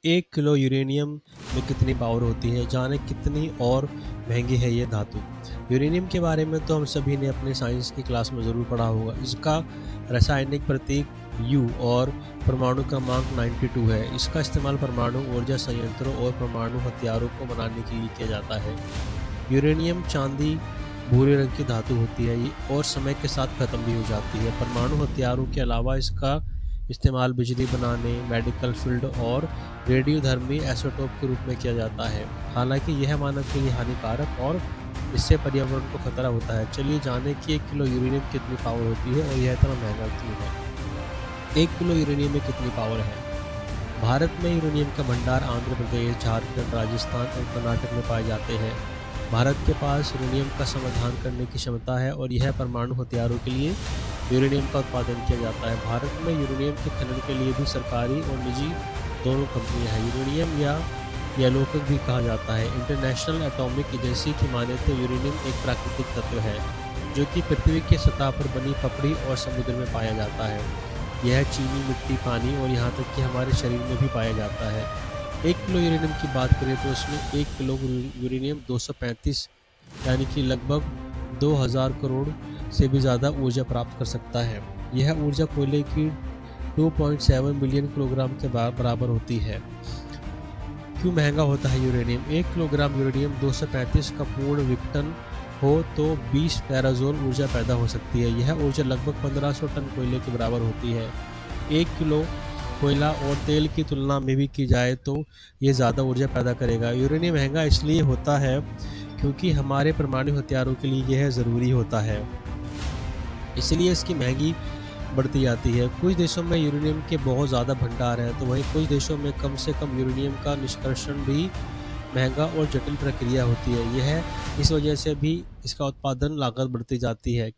1 kilo uranium में कितनी power होती है? जानें कितनी और महंगी है ये धातु। यूरेनियम के बारे में तो हम सभी ने अपने साइंस की क्लास में ज़रूर पढ़ा होगा। इसका रासायनिक प्रतीक U और परमाणु क्रमांक 92 है। इसका इस्तेमाल परमाणु ऊर्जा संयंत्रों और परमाणु हथियारों को बनाने के लिए किया जाता है। यूरेनियम चांदी भूरे रंग की धातु होती है और समय के साथ खत्म भी हो जाती है। परमाणु हथियारों के अलावा इसका इस्तेमाल बिजली बनाने, मेडिकल फील्ड और रेडियोधर्मी आइसोटोप के रूप में किया जाता है। हालांकि यह मानव के लिए हानिकारक और इससे पर्यावरण को खतरा होता है। चलिए जानें कि 1 किलो यूरेनियम कितनी पावर होती है और यह इतना महंगा क्यों है। 1 किलो यूरेनियम में कितनी पावर है? भारत में यूरेनियम का भंडार आंध्र प्रदेश, झारखंड, राजस्थान और कर्नाटक में पाए जाते हैं। भारत के पास यूरेनियम का समाधान करने की क्षमता है और यह परमाणु हथियारों के लिए यूरेनियम का उत्पादन किया जाता है। भारत में यूरेनियम के खनन के लिए भी सरकारी और निजी दोनों कंपनियां हैं। यूरेनियम या यलोकक भी कहा जाता है। इंटरनेशनल एटॉमिक एजेंसी की माने तो यूरेनियम एक प्राकृतिक तत्व है जो कि पृथ्वी की सतह पर बनी पपड़ी और समुद्र में पाया जाता है। यह चीनी, मिट्टी, पानी और यहाँ तक कि हमारे शरीर में भी पाया जाता है। 1 किलो यूरेनियम की बात करें तो इसमें 1 किलो यूरेनियम 235 यानी कि लगभग 2000 करोड़ से भी ज़्यादा ऊर्जा प्राप्त कर सकता है। यह ऊर्जा कोयले की 2.7 बिलियन किलोग्राम के बराबर होती है। क्यों महंगा होता है यूरेनियम? 1 किलोग्राम यूरेनियम 235 का पूर्ण विघटन हो तो 20 टेराजूल ऊर्जा पैदा हो सकती है। यह ऊर्जा लगभग 1500 टन कोयले के बराबर होती है। 1 किलो कोयला और तेल की तुलना में भी की जाए तो ये ज़्यादा ऊर्जा पैदा करेगा। यूरेनियम महंगा इसलिए होता है क्योंकि हमारे परमाणु हथियारों के लिए यह ज़रूरी होता है, इसलिए इसकी महंगी बढ़ती जाती है। कुछ देशों में यूरेनियम के बहुत ज़्यादा भंडार हैं, तो वहीं कुछ देशों में कम से कम यूरेनियम का निष्कर्षण भी महंगा और जटिल प्रक्रिया होती है। यह इस वजह से भी इसका उत्पादन लागत बढ़ती जाती है।